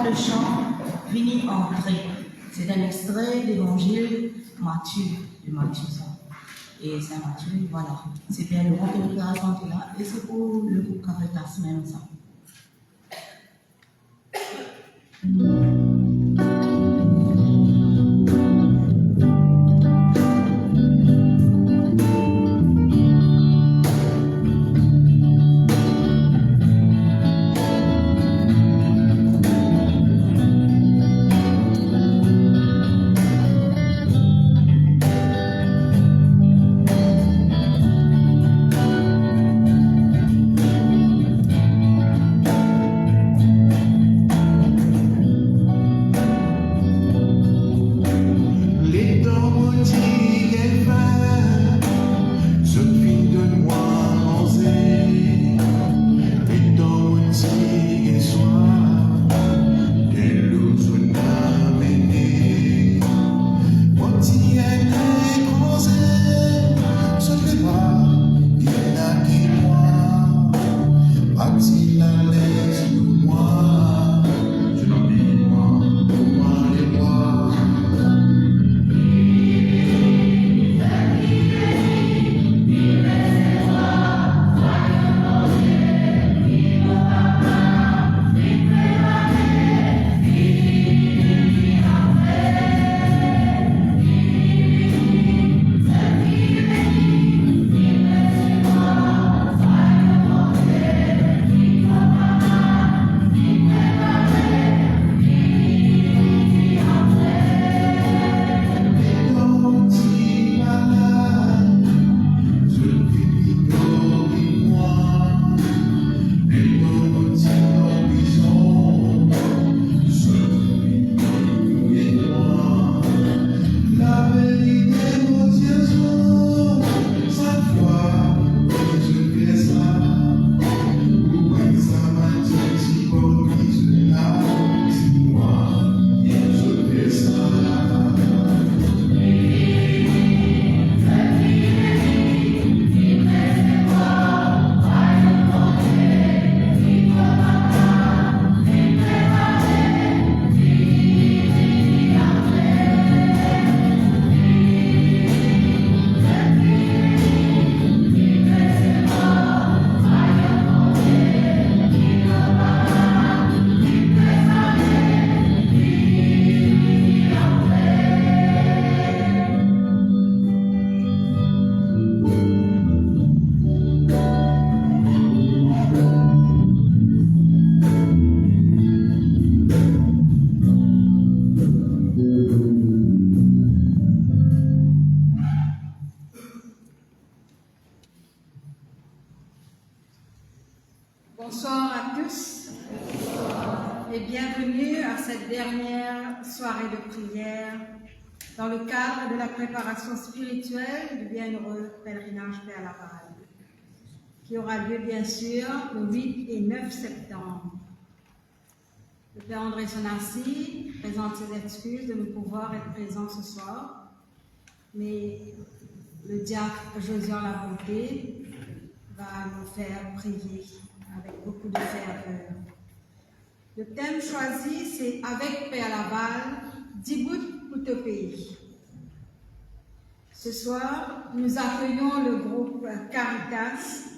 le chant Vini entrer. C'est un extrait d'évangile Matthieu, de Matthieu ça. Et Saint Matthieu, voilà. C'est bien le groupe que nous raconter là, et c'est pour le groupe Caritas même ça. Bonsoir à tous et bienvenue à cette dernière soirée de prière dans le cadre de la préparation spirituelle du bienheureux pèlerinage Père Laval, qui aura lieu bien sûr le 8 et 9 septembre. Le Père André Sonassi présente ses excuses de ne pouvoir être présent ce soir, mais le diacre Josian Labonté va nous faire prier avec beaucoup de ferveur. Le thème choisi, c'est « Avec Père Laval, 10 bouts pour te pays ». Ce soir, nous accueillons le groupe Caritas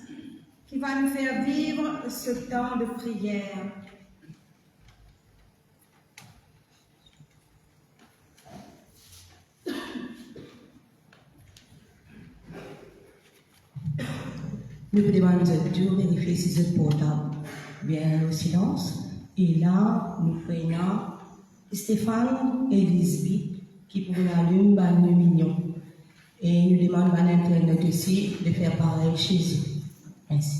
qui va nous faire vivre ce temps de prière. Nous vous demandons de vérifier si c'est portable bien au silence. Et là, nous prenons Stéphane et Lisby qui pour l'allume le mignon. Et nous demandons à l'Internet aussi de faire pareil chez eux. Merci.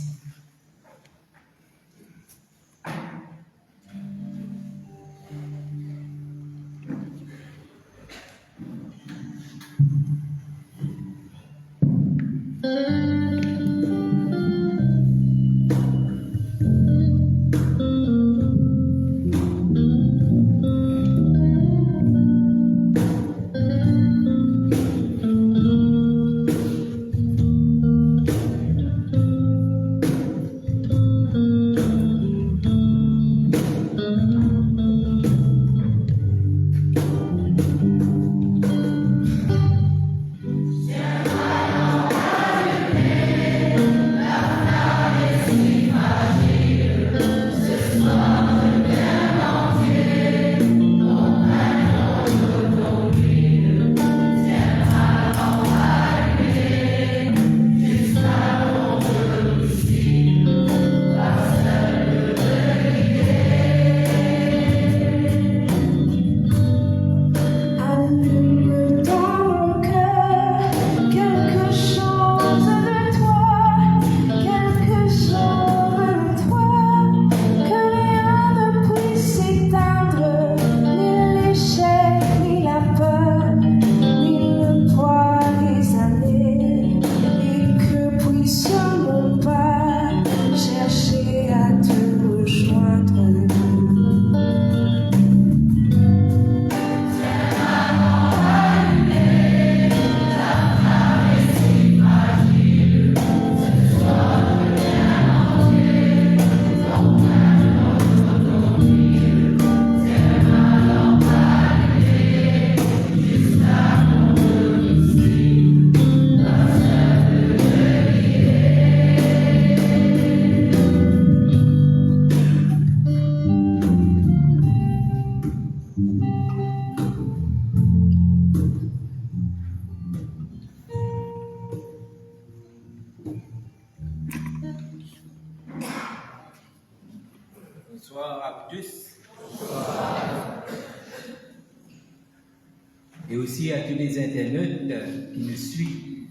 et aussi à tous les internautes qui nous suivent.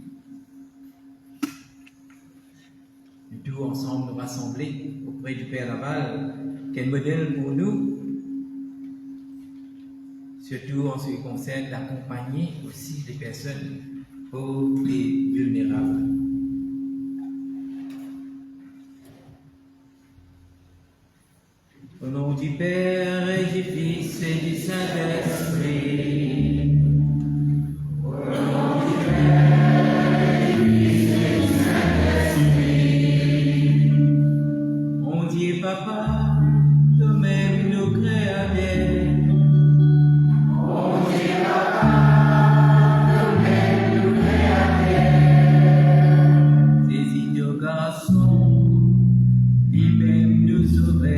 Nous tous ensemble nous rassembler auprès du Père Laval, quel modèle pour nous, surtout en ce qui concerne d'accompagner aussi les personnes pauvres et vulnérables. Au nom du Père et du Fils et du Saint-Esprit. Au nom du Père et du Fils et du Saint-Esprit. Mon Dieu Papa, toi-même nous créateurs. Mon Dieu Papa, toi-même nous créateurs. Saisis nos garçons, lui-même nous sauveurs.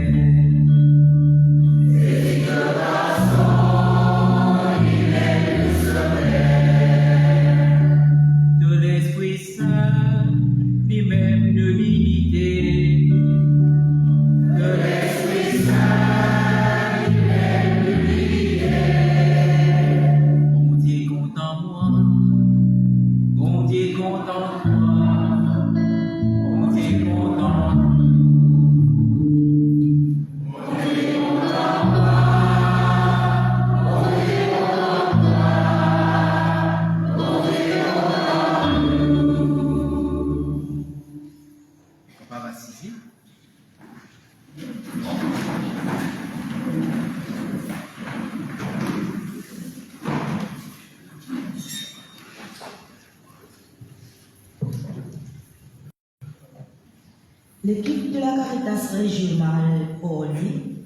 L'équipe de la Caritas régionale Orly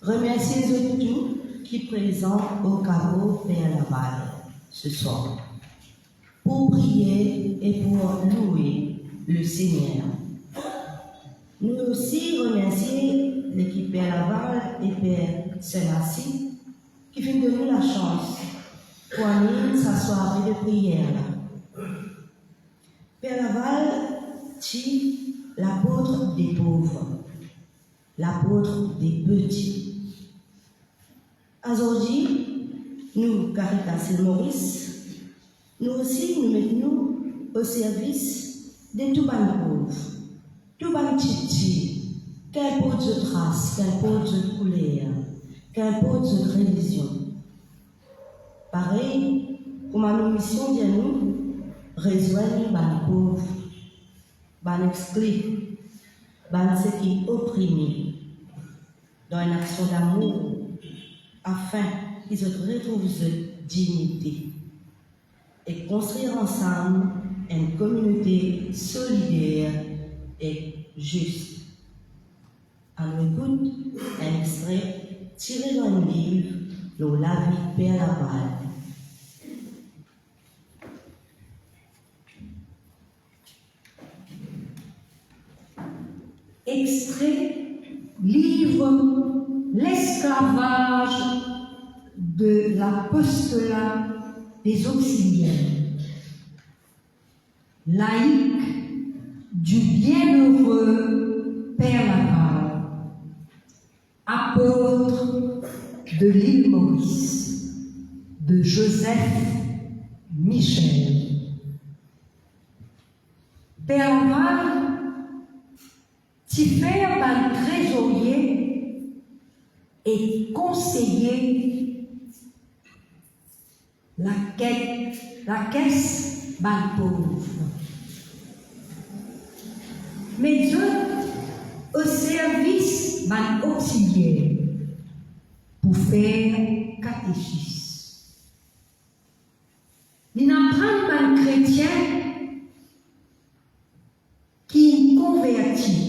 remercie les tout qui présentent au caveau Père Laval ce soir pour prier et pour louer le Seigneur. Nous aussi remercions l'équipe Père Laval et Père Senassi qui viennent de nous la chance pour animer sa soirée de prière. Père Laval, l'apôtre des pauvres, l'apôtre des petits. Aujourd'hui, nous, Caritas et Maurice, nous aussi nous mettons au service de tout les pauvres, tout les titi, qu'importe de trace, qu'importe de couleur, qu'importe de religion. Pareil, pour ma mission de nous, rejoindre les pauvres, les exclus, ceux qui sont opprimés, dans une action d'amour, afin qu'ils retrouvent leur dignité et construire ensemble une communauté solidaire et juste. À l'écoute, un extrait tiré d'un livre, Le La vie Père Laval. Extrait, livre L'esclavage de l'apostolat des auxiliaires, laïque du bienheureux Père Laval, apôtre de l'île Maurice, de Joseph Michel. Père Laval, tu fais un trésorier et conseiller la caisse ban pauvre. Mais eux, au service ban auxiliaire pour faire catéchisme. Ils apprennent un chrétien qui convertit.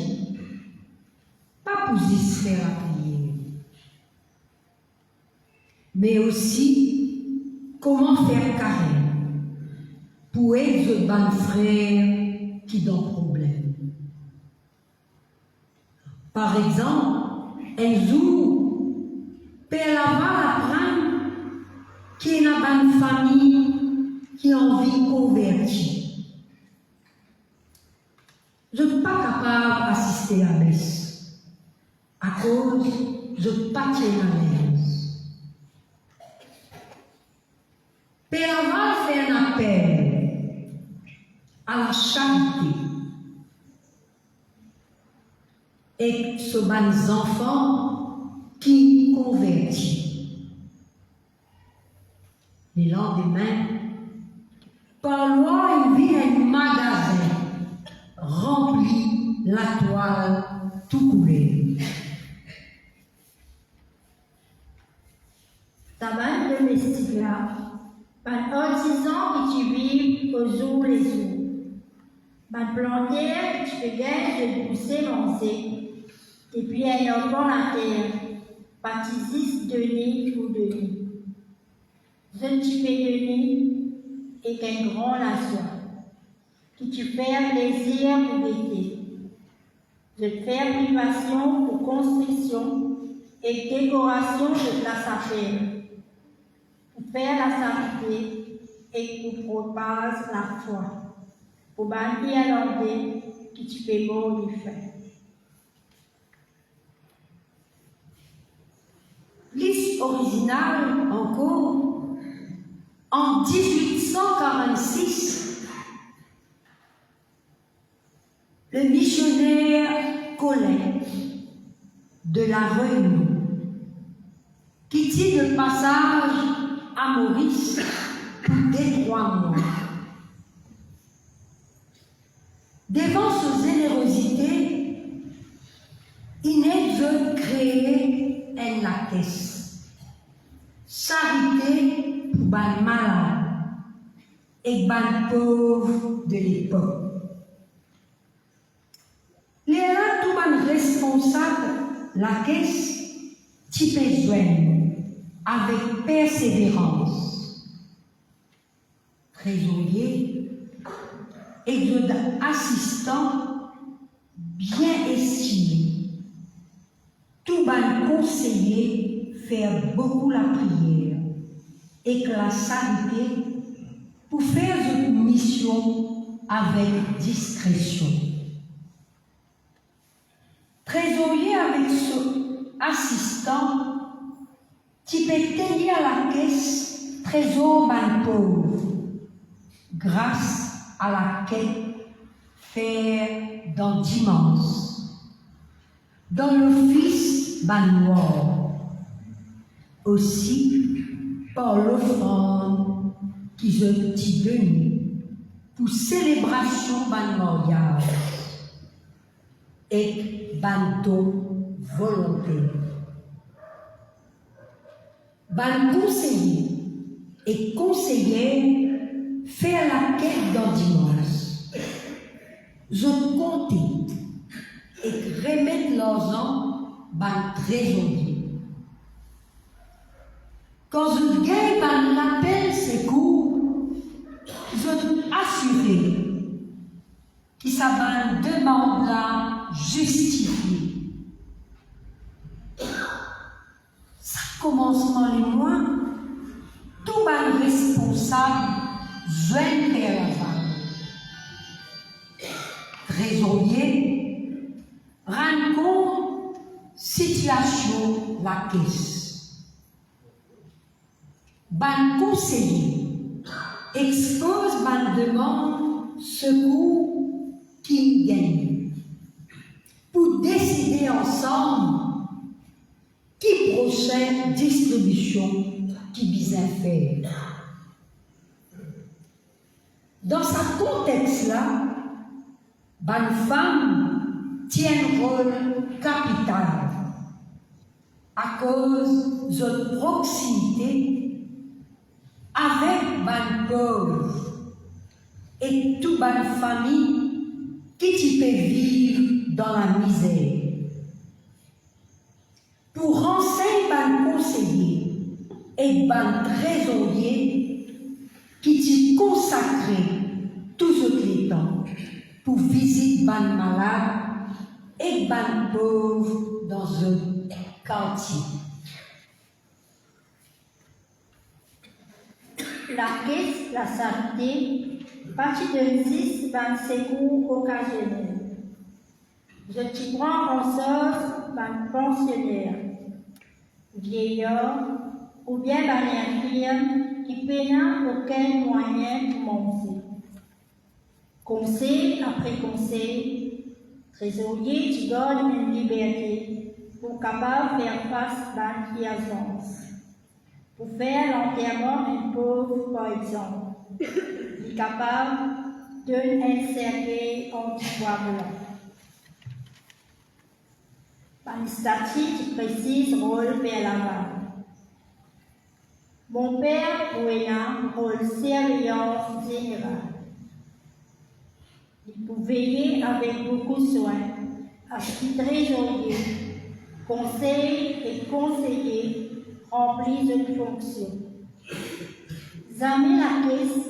Pas pour juste faire la prière, mais aussi comment faire carême pour aider les frères qui ont des problèmes. Par exemple, un jour, Père Laval apprend qu'il y a une famille qui a envie de convertir. Je ne suis pas capable d'assister à la messe. À cause, je ne suis pas à l'aise. la charité. Et ce ban enfants qui convertit. Le lendemain, par loi, il vit un magasin rempli la toile tout coulée. Taban domestique là, par artisan qui vit aux jours les jours. Par planter qui fait gagner de pousser lancer. Et puis un enfant la terre, baptisiste de nid ou de nid. Je tu fais de nid et qu'un grand nation, qui tu fais plaisir pour l'été. Je te fais privation pour construction et décoration de ta sapelle, pour faire la sainteté et pour propage la foi, pour bâtir l'ordre qui tu fais beau et fait. Liste originale encore, en 1846, le missionnaire Collet de la Réunion, qui tire le passage à Maurice pour 2-3 mois. Devant sa générosité, il est de créer un laquais, charité pour les malades et les pauvres de l'époque. Les là, tout les responsables, la caisse, qui peut joindre avec persévérance. Trésorier et assistant bien estimé. Tout les conseiller faire beaucoup la prière et que la charité pour faire une mission avec discrétion. Trésorier avec son assistant qui peut tenir la caisse trésor ban pauvre grâce à laquelle faire dans d'immenses dans l'office ban noir aussi par l'offrande qui je t'y donne pour célébration ban mariage et banton volontaire. Ban conseiller et conseillère faire la quête d'ordonnance. Je compte et remettre l'argent ban trésorier. Quand je gagne ban l'appel secours, je assurer qui s'abat demande la justifier. Ça commencement les mois, tout le responsable joint vers la femme. Trésorier, rend compte situation la caisse. Ban conseiller expose ban demande secours qui gagne pour décider ensemble qui prochaine distribution qui vient faire. Dans ce contexte-là, une femme tient un rôle capital à cause de notre proximité avec les pauvres et toute la famille qui peut vivre dans la misère. Pour renseigner les conseillers et les trésoriers qui t'y consacrent tous les temps pour visiter les malades et les pauvres dans un quartier. La caisse, la santé, partie de 10 secours occasionnels. Je t'y prends en sorte ban pensionnaire, vieillard ou bien ban infirme qui peine aucun moyen pour manger. Conseil après conseil, trésorier, tu donnes une liberté pour capable faire face à l'urgence. Pour faire l'enterrement d'un pauvre, par exemple, il est capable d'un cercueil en bois blanc. Par une statue qui précise rôle vers l'avant. Mon père jouait un rôle surveillance générale. Il pouvait veiller avec beaucoup de soin à ce que trésorier, conseil et conseiller remplissent une fonction. Jamais la caisse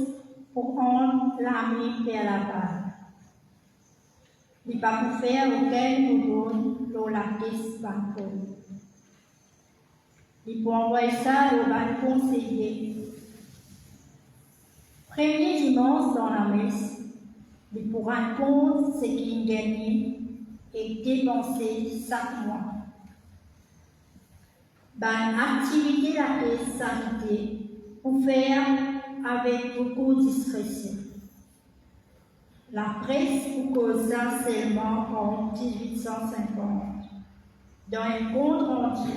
pour rendre l'armée vers la balle. Il n'est pas pour faire aucun nouveau dans la caisse bancaire. Il faut envoyer ça au ban conseiller. Premier dimanche dans la messe, il pour rendre compte ce qu'il gagne et dépenser chaque mois. Ban activité la caisse santé pour faire avec beaucoup de discrétion. La presse pour causa seulement en 1850. Dans un compte rendu,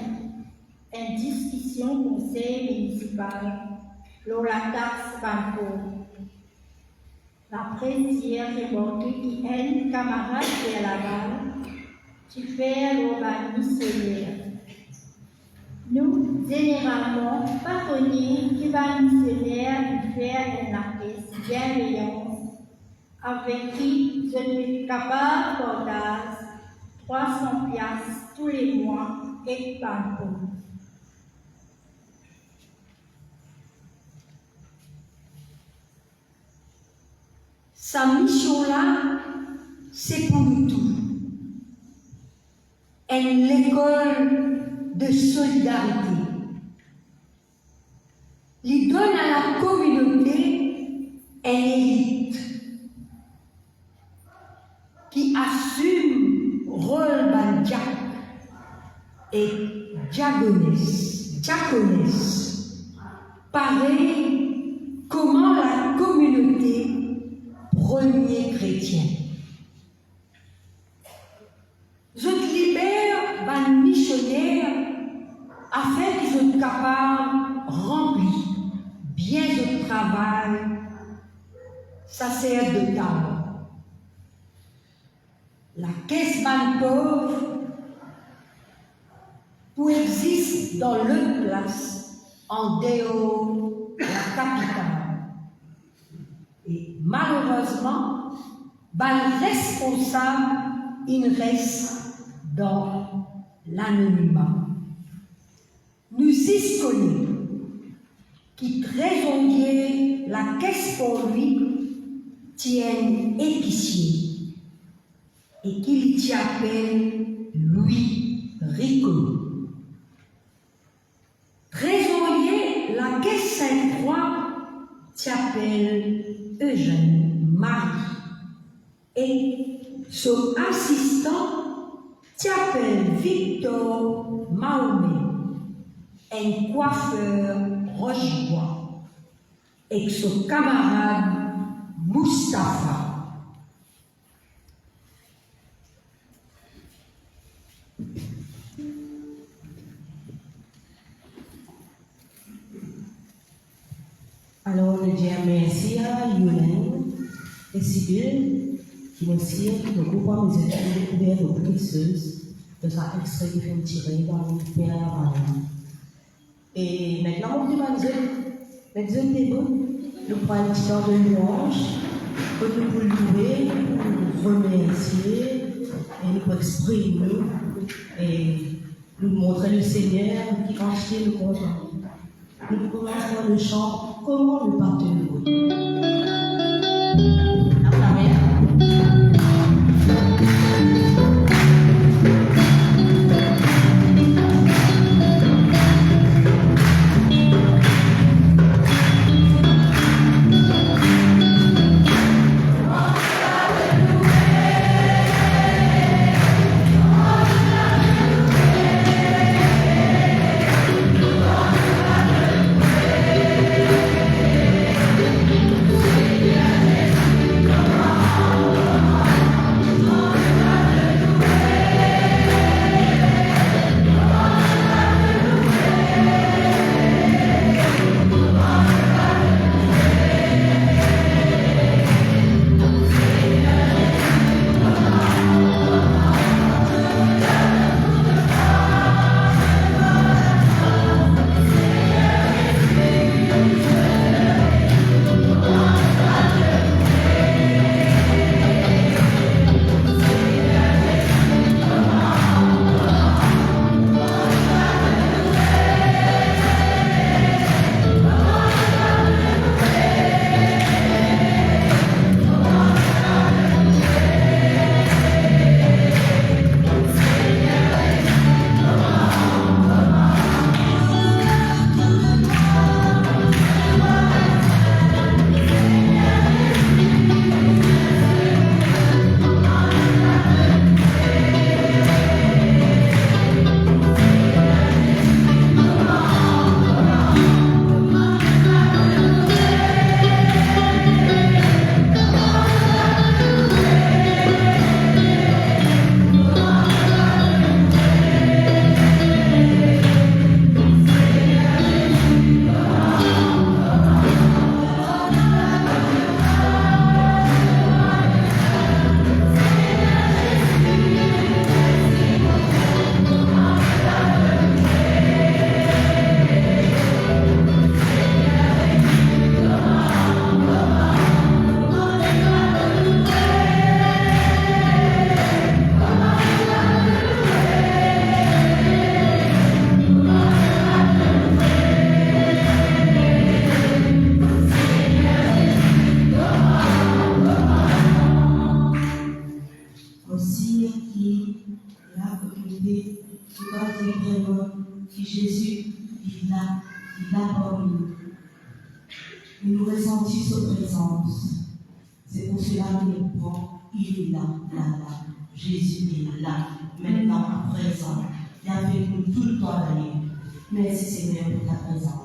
une discussion conseil municipal sur la taxe bancaire. La presse hier remarqué qu'un camarade de Laval qui fait le missionnaire. Nous, généralement, pas connus qui va missionnaire faire une artiste bienveillance avec qui je suis capable d'ordage 300 piastres tous les mois et par jour. Sa mission-là, c'est pour nous tous. Une école de solidarité. Il donne à la communauté une élite qui assume rôle bandiaque et diaconesse. Pareil, comment la communauté premier chrétien. Je libère un missionnaire afin que je sois capable de remplir bien le travail sacerdotal. La caisse pauvre pour exister dans le place en dehors de la capitale. Et malheureusement, le responsable, il reste dans l'anonymat. Nous y connaissons qui trésorier la caisse pour lui tient épicier et qu'il t'y appelle Louis Rico. Trésorier la caisse Sainte-Croix t'appelle Eugène Marie et son assistant t'appelle Victor Mahomet, un coiffeur rochebois, et son camarade Mustapha. Alors, je dis merci à Yulen et Sibyl qui nous sirent le groupe de mes études découvert aux précieuses de sa extrait qui fait tirer dans le Père Lavande. Et maintenant, on dit, l'exemple est bon. Nous prenons un petit temps de louange pour nous louer, pour nous remercier et nous exprimer et nous montrer le Seigneur qui entier nous contemple. Nous commençons le chant. Comment ne pas te louer? Thank you. vraiment que Jésus il là parmi nous. Et nous ressentons sa présence. C'est pour cela que nous croyons, il est là. Jésus est là, maintenant, à présent. Il est avec nous tout le temps l'année. Merci Seigneur pour ta présence.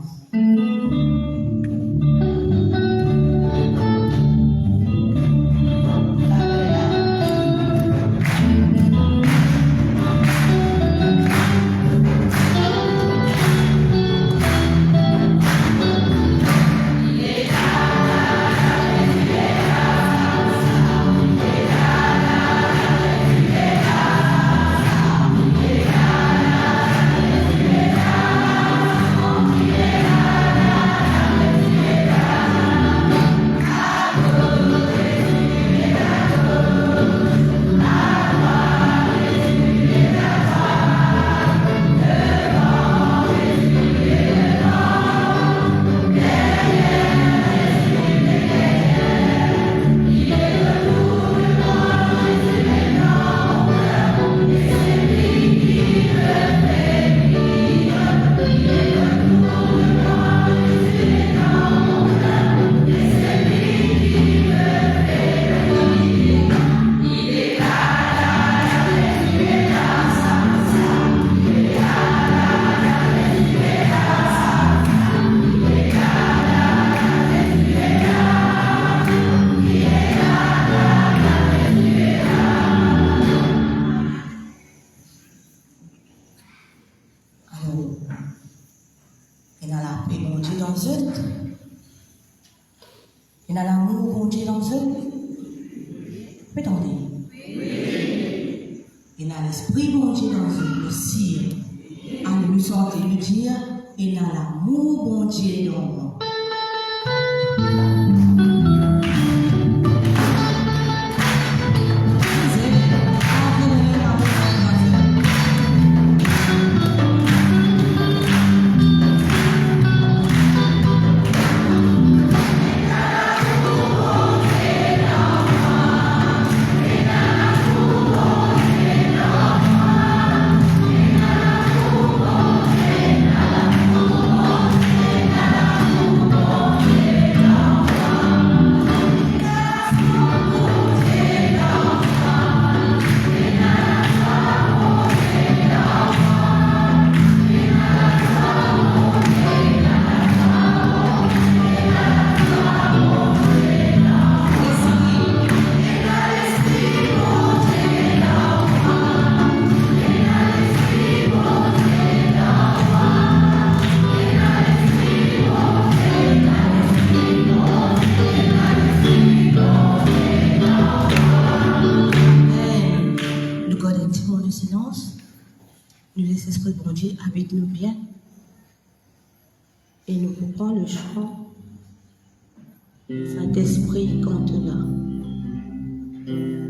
Il y a la paix bon Dieu dans eux. Il y a l'amour bon Dieu dans eux. Vous entendez? Il y a l'esprit bon Dieu dans eux aussi. En nous sentez le dire, il y a l'amour bon Dieu dans nous. Nous laissons l'Esprit de Dieu avec nous bien. Et nous coupons le chant. Saint-Esprit, compte là. Amen.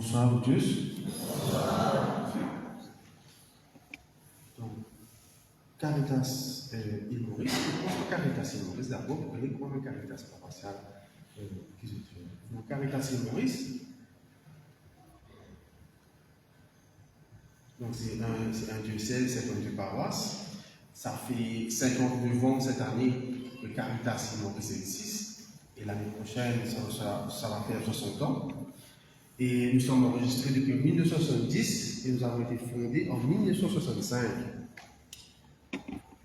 Bonsoir à tous. Donc, Caritas île Maurice. Pourquoi Caritas île Maurice? D'abord, vous connaissez quoi le Caritas paroissial qui se fait. Donc, Caritas île Maurice, donc c'est un diocèse, 52 paroisses. Ça fait 59 ans cette année que Caritas île Maurice existe. Et l'année prochaine, ça va faire 60 ans. Et nous sommes enregistrés depuis 1970 et nous avons été fondés en 1965.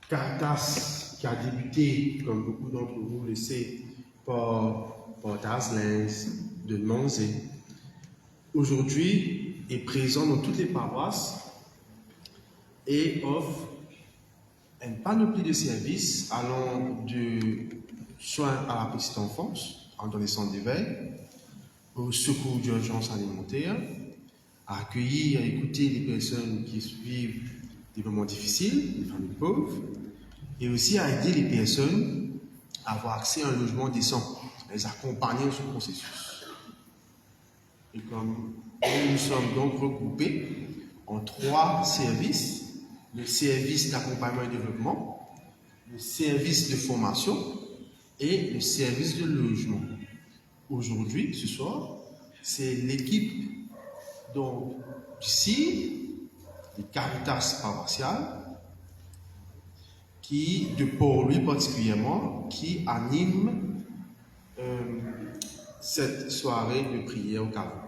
Caritas, qui a débuté, comme beaucoup d'entre vous le savent, par Taslins, de Monzé, aujourd'hui est présent dans toutes les paroisses et offre une panoplie de services allant du soin à la petite enfance, dans les centres d'éveil, au secours d'urgence alimentaire, à accueillir et écouter les personnes qui vivent des moments difficiles, les familles pauvres, et aussi à aider les personnes à avoir accès à un logement décent, à les accompagner dans ce processus. Et comme nous sommes donc regroupés en 3 services, le service d'accompagnement et développement, le service de formation et le service de logement. Aujourd'hui, ce soir, c'est l'équipe donc du CIR, des Caritas paroissiales, qui, de Port-Louis particulièrement, qui anime cette soirée de prière au Carreau.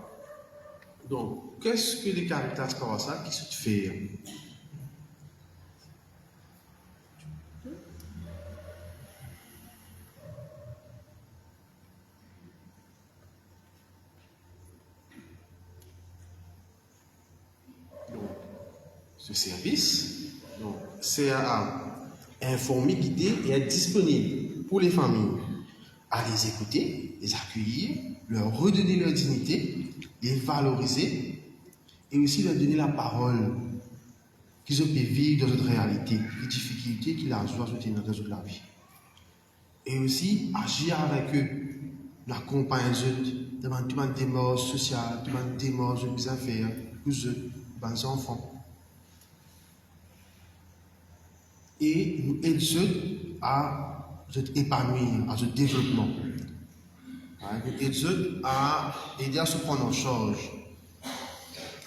Donc, qu'est-ce que les Caritas paroissiales qui se font? Ce service, c'est à informer, guider et être disponible pour les familles, à les écouter, les accueillir, leur redonner leur dignité, les valoriser et aussi leur donner la parole qu'ils peuvent vivre dans notre réalité, les difficultés qu'ils ont dans résoudre la vie. Et aussi agir avec eux, l'accompagner eux, dans une démarche sociale, dans une démarche de bien faire, pour eux, pour les enfants. Et nous aidons à se épanouir, à se développement. Nous aidons à aider à se prendre en charge.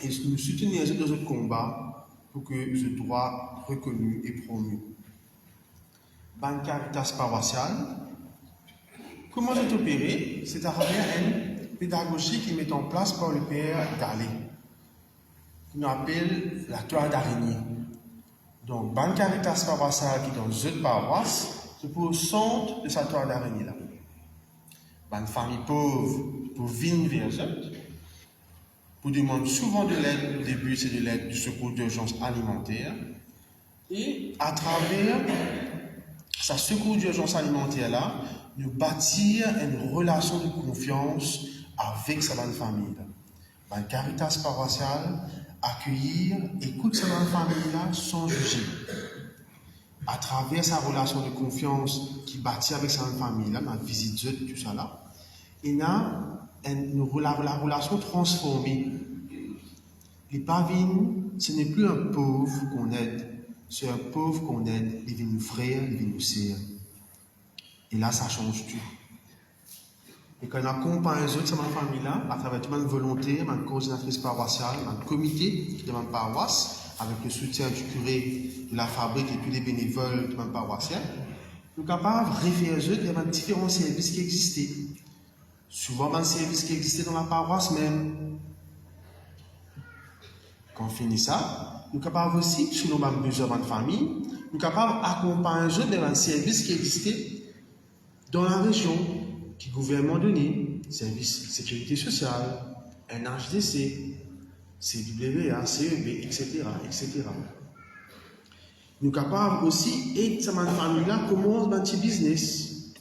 Et nous soutenons dans ce combat pour que ce droit reconnu et promu. Ban Caritas paroissiale, comment c'est opéré? C'est à travers une pédagogie qui met en place par le père Dalé, qu'on appelle la toile d'araignée. Donc, Ban Caritas paroissiale qui est dans une paroisse, c'est pour le centre de sa toile d'araignée là. Ban famille pauvre pour venir vers eux, pour demander souvent de l'aide. Au début, c'est de l'aide du secours d'urgence alimentaire. Et à travers sa secours d'urgence alimentaire là, nous bâtir une relation de confiance avec sa bonne famille. Ban Caritas paroissiale, accueillir, écoute sa famille-là sans juger. À travers sa relation de confiance qui bâtit avec sa famille-là, dans la visite de tout ça là, il y a la relation transformée. Les pavines, ce n'est plus un pauvre qu'on aide, c'est un pauvre qu'on aide, il vient nous frère, il vient nous sœur. Et là, ça change tout. Et quand on accompagne les autres, c'est ma famille-là, à travers toute ma volonté, ma coordinatrice paroissiale, un comité de ma paroisse, avec le soutien du curé de la fabrique et tous les bénévoles de ma paroissiale, nous sommes capables de référer aux autres, il y a différents services qui existaient. Souvent, un service qui existait dans la paroisse même. Quand on finit ça, nous sommes capables aussi, si nous avons besoin de famille, nous sommes capables d'accompagner les autres dans un service qui existait dans la région, qui le gouvernement donné, service de sécurité sociale, un HDC, CWA, CEB, etc., etc. Nous sommes capables aussi d'aider cette famille-là comment un petit business,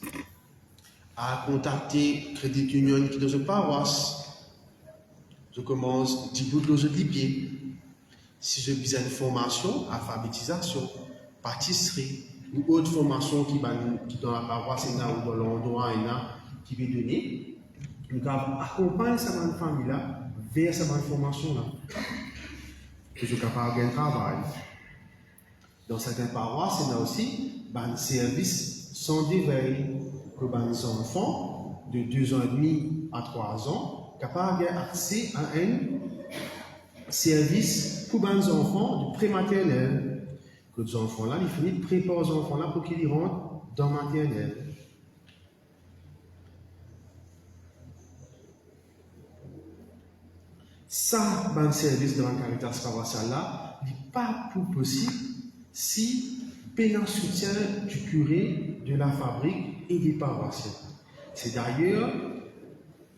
à contacter Crédit Union qui est dans une paroisse. Je commence 10 bouts de l'eau de pied. Si j'ai besoin de formation, alphabétisation, pâtisserie, ou autre formation qui dans la paroisse ou dans l'endroit qui peut donner, nous accompagnons cette famille-là vers cette information-là. Que je suis capable de travail. Dans certaines paroisses, il y a aussi un service sans d'éveil pour les enfants de 2 ans et demi à 3 ans, capables d'avoir accès à un service pour les enfants de prématernelle. Que les enfants-là, ils finissent de préparer les enfants-là pour qu'ils rentrent dans la maternelle. Ça, le service de la Caritas paroissiale là, n'est pas possible si il y a un soutien du curé, de la fabrique et des paroissiens. C'est d'ailleurs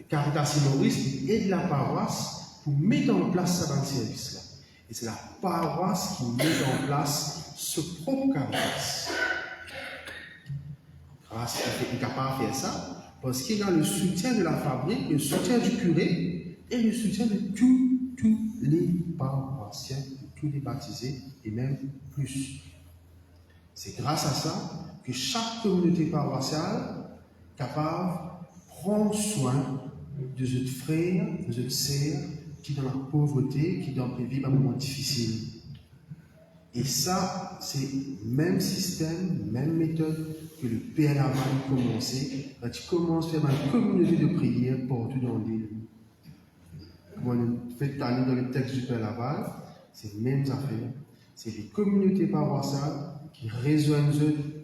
Caritas Maurice aide la paroisse pour mettre en place ce service là. Et c'est la paroisse qui met en place ce propre Caritas. Grâce à est capable de faire ça, parce qu'il y a le soutien de la fabrique, le soutien du curé, et le soutien de tous les paroissiens, de tous les baptisés, et même plus. C'est grâce à ça que chaque communauté paroissiale est capable de prendre soin de ses frères, de ses sœurs, qui sont dans la pauvreté, qui doivent vivre un moment difficile. Et ça, c'est le même système, même méthode que le Père Laval a commencé quand il commence à faire une communauté de prière partout dans l'île. Comme on fait aller dans le texte du Père Laval, c'est les mêmes affaires. C'est les communautés paroissiales qui rejoignent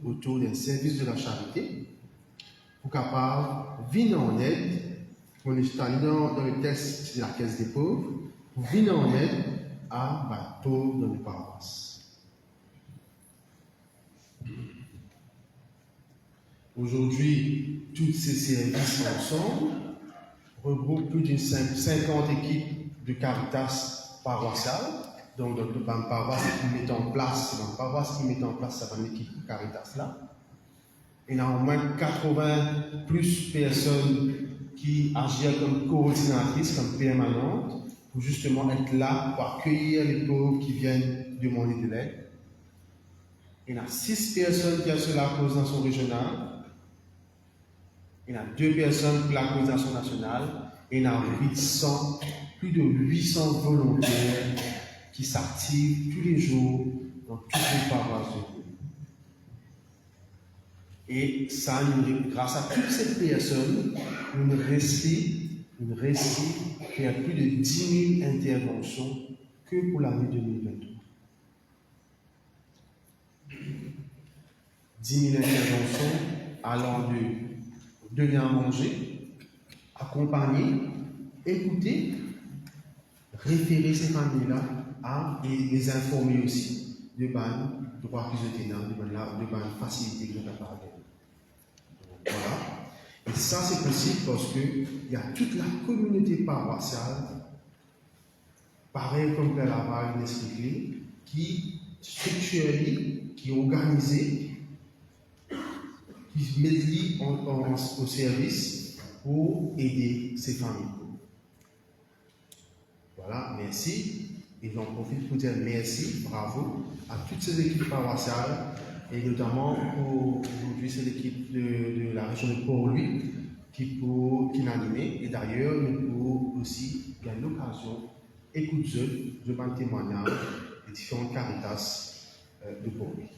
autour d'un service de la charité pour capable de venir en aide. On est allé dans le texte de la caisse des pauvres pour venir en aide à les pauvres dans les paroisses. Aujourd'hui, tous ces services ensemble regroupent plus de 50 équipes de Caritas paroissiales. Donc, dans une paroisse qui met en place, ça va l'équipe Caritas là. Il y a au moins 80 plus personnes qui agissent comme coordinatrices, comme permanentes, pour justement être là, pour accueillir les pauvres qui viennent demander de l'aide. Il y a 6 personnes qui assurent la coordination régionale. Il y a 2 personnes pour la coordination nationale. Et il y a plus de 800 volontaires qui s'activent tous les jours dans toutes les paroisses de Dieu. Et ça, grâce à toutes ces personnes, nous réussit faire plus de 10 000 interventions que pour l'année 2023. 10 000 interventions allant de donner à manger, accompagner, écouter, référer ces familles-là et les informer aussi de droits qu'ils ont de facilité qu'ils ont à parler. Voilà. Et ça, c'est possible parce qu'il y a toute la communauté paroissiale, pareil comme Père Laval l'a expliqué, qui structure, qui est organisée, qui met au service pour aider ces familles. Voilà, merci. Et j'en profite pour dire merci, bravo à toutes ces équipes paroissiales, et notamment pour aujourd'hui, c'est l'équipe de la région de Port-Louis qui l'a animé. Et d'ailleurs, nous pouvons aussi, il y a l'occasion, écouter de bon témoignage des différentes Caritas de Port-Louis.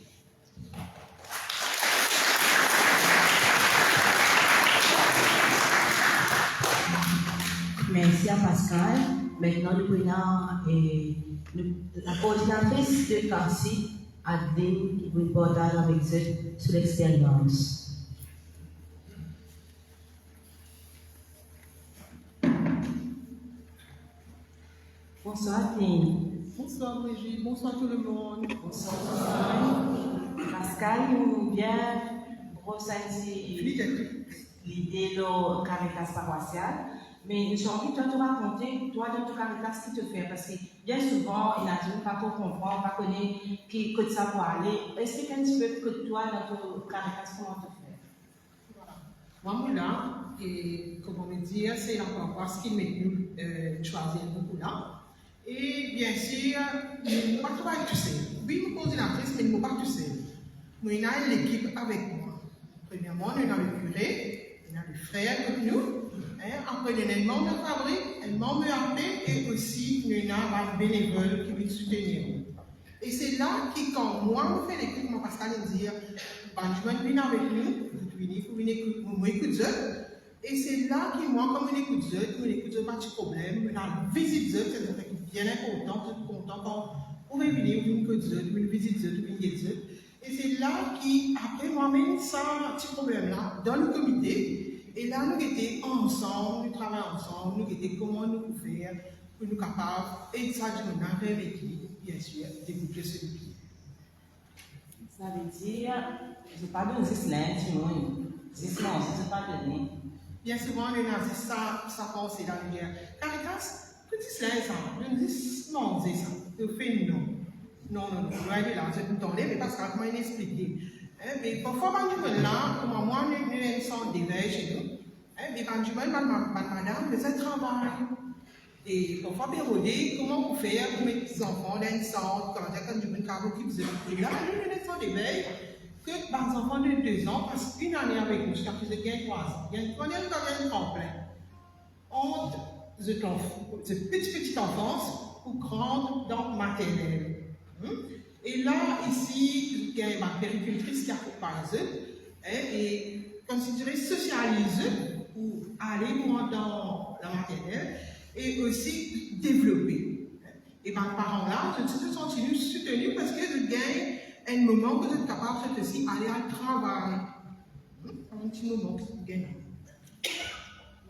Merci à Pascal. Maintenant, nous prenons la coordinatrice de Carcy, Adeline, qui vous partage avec vous sur l'expérience. Bonsoir, Adeline. Bonsoir Brigitte, bonsoir tout le monde. Bonsoir. Pascal, nous vient ressentir l'idée de Caritas paroissiale. Mais j'ai envie de te raconter, toi, dans ton Caritas, ce qui te fait. Parce que bien souvent, il y a des gens qui ne comprennent pas connaître que ça pour aller. Explique un petit peu que toi, dans ton Caritas, comment tu fais. Voilà. Moi, là, et comment me dire, c'est la paroisse qui m'a choisi beaucoup là. Et bien sûr, je ne pas travailler tout seul. Oui, je suis coordinatrice, mais je ne suis pas tout seul. Nous avons l'équipe avec moi. Premièrement, nous avons le curé, nous avons le frère avec nous. Après, il y a un membre de fabrique, un membre de et aussi il y a un bénévole qui veut soutenir. Et c'est là que quand moi, je fais l'écoute, mon pasteur me dit, Benjamin, viens avec nous, vous venez écouter. Et c'est là que moi, comme je n'écoute pas de problème, la visite, c'est bien important, je suis content quand vous pouvez venir, vous visiter, vous visiter. Et c'est là qu'après moi-même, ça, un petit problème-là, dans le comité, et là, nous étions ensemble, nous travaillons ensemble, nous étions comment nous pouvons faire pour nous capables, et ça, je me n'avais avec lui, bien sûr, d'écouter ce pied. Ça veut dire, je n'ai pas donné ce slide, c'est pas donné. Bien souvent, les nazis, ça passe dans la guerre. Caritas, petit slide, ça, je dis, non, c'est ça, je fais non. Non, je vais aller là, je vais me tourner, mais parce que moi, il expliqué. Mais parfois, Benjamin, là, comme moi, nous avons une sorte d'éveil chez nous. Mais Benjamin, madame, mais ça travaille. Et parfois, pérodé, comment vous faire pour mes petits-enfants dans une sorte, quand Benjamin Caro qui faisait le là, nous avons une sorte d'éveil que les enfants de 2 ans, parce qu'une année avec nous, jusqu'à plus de 3 ans, il y a une première dans un tremplin. Entre cette petite enfance ou grande dans maternelle. Et là, ici, il y a ma péricultrice qui accompagne et considérer socialiser ou aller moins dans la maternelle et aussi développer. Et ben, parents là, je me sens soutenu parce que je gagne un moment que je suis capable de aussi aller à travail. Un petit moment que je gagne.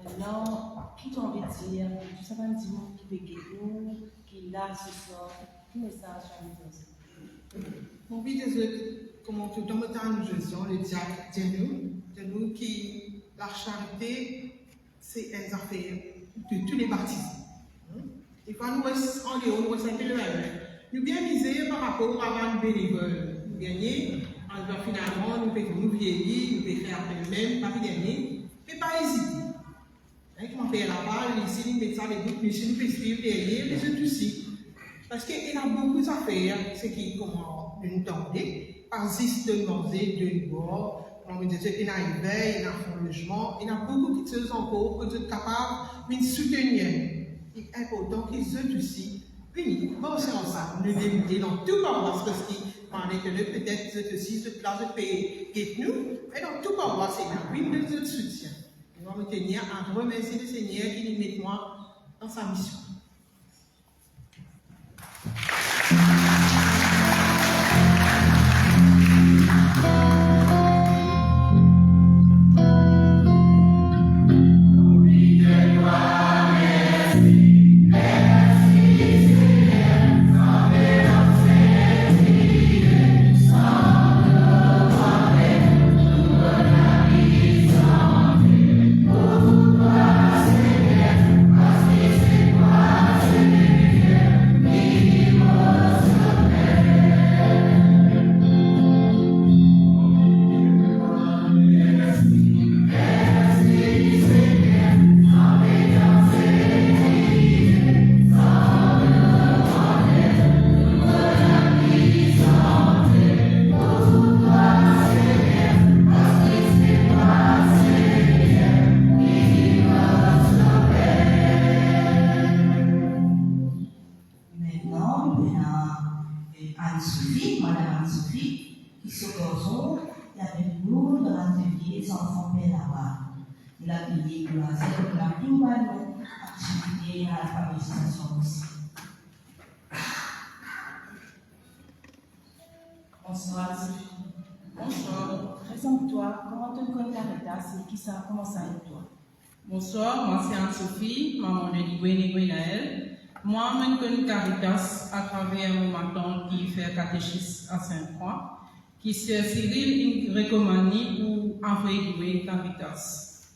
Maintenant, qui t'en veut dire, tu sais pas un petit mot qui peut guérir, qui là ce soir, quel message à nous donner? Mon but de comment tout dans le temps nous faisons le diacre de nous qui la charité c'est une affaire de tous les baptisés. Et quand nous en Léon, nous sommes le même. Nous bien misés par rapport à un bénévole. Nous gagnons, finalement, nous pouvons nous vieillir, nous pouvons faire le même, pas gagner, mais pas hésiter. Comment faire la balle, ici, nous mettons les boucles, ici, nous pouvons suivre derrière, mais c'est aussi. Parce qu'il y a beaucoup d'affaires, ce qui comment nous tenter, par de manger, de boire, on dit qu'il y a une veille, il y a un logement, il y a beaucoup de choses encore que nous sommes capables de soutenir. Il est important qu'ils soient aussi unis, bon, c'est ensemble, nous débuter dans tout paroisse, parce qu'il parlait que peut-être aussi de place de paix et nous, mais dans tout paroisse, c'est là, oui, nous de soutien. Nous allons tenir à remercier le Seigneur qui nous met moi dans sa mission. Bonsoir. Bonsoir. Présente-toi. Comment tu connais Caritas et qui ça commence avec toi? Bonsoir, moi c'est Anne-Sophie, maman de Ligoué Naël. Moi, je connais Caritas à travers mon matin qui fait catéchisme à Saint-Croix, qui se Cyril une recommandée pour envoyer Ligoué Caritas.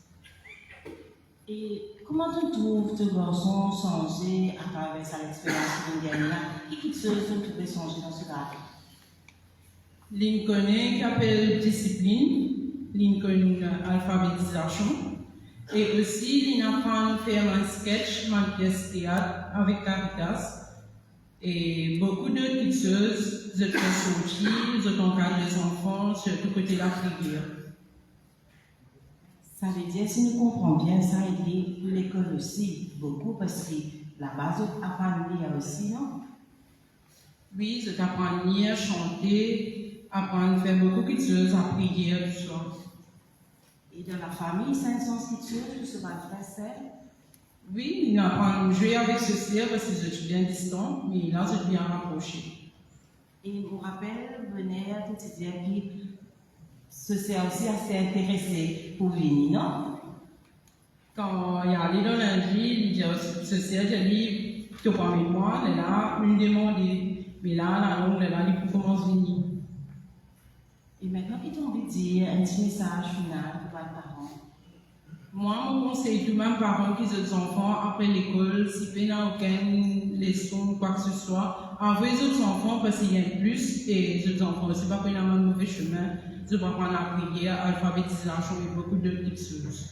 Et comment tu trouves tes garçons changer à travers l'expérience de Gagna? Qui se trouve changer dans ce cas? Lincoln qui appelle discipline, Lincoln alphabétisation, et aussi il apprend à faire un sketch, une pièce théâtre avec Caritas, et beaucoup de petites choses, je peux sortir, je t'encadre les enfants, surtout côté de la prière. Ça veut dire, si nous comprenons bien, ça a aidé l'école aussi beaucoup parce que la base apprendre à lire aussi, non? Oui, je t'apprends à lire, chanter, apprendre à faire beaucoup de choses, à prier, tout ça. Et dans la famille, c'est une sens qui tue, tout ce va faire, c'est? Oui, il apprend à jouer avec ce ciel parce que je suis bien distant, mais là, je suis bien rapproché. Et je me rappelle, venir, tu disais que ce c'est aussi assez intéressé pour venir, non? Quand il y a allé dans l'Injil, il dit ce ciel, j'ai dit, tu prends avec moi, il est là, une demande, mais là, la langue, là, il commence à venir. Et maintenant, qu'est-ce que tu as envie de dire, un petit message final pour les parents? Moi, je conseille tous mes parents qui ont des enfants après l'école, si ils n'ont aucune leçon ou quoi que ce soit, envoyez les autres enfants parce qu'il y a plus et les autres enfants, c'est pas qu'ils ont un mauvais chemin, ils vont apprendre la prière, alphabétisation et beaucoup de petites choses.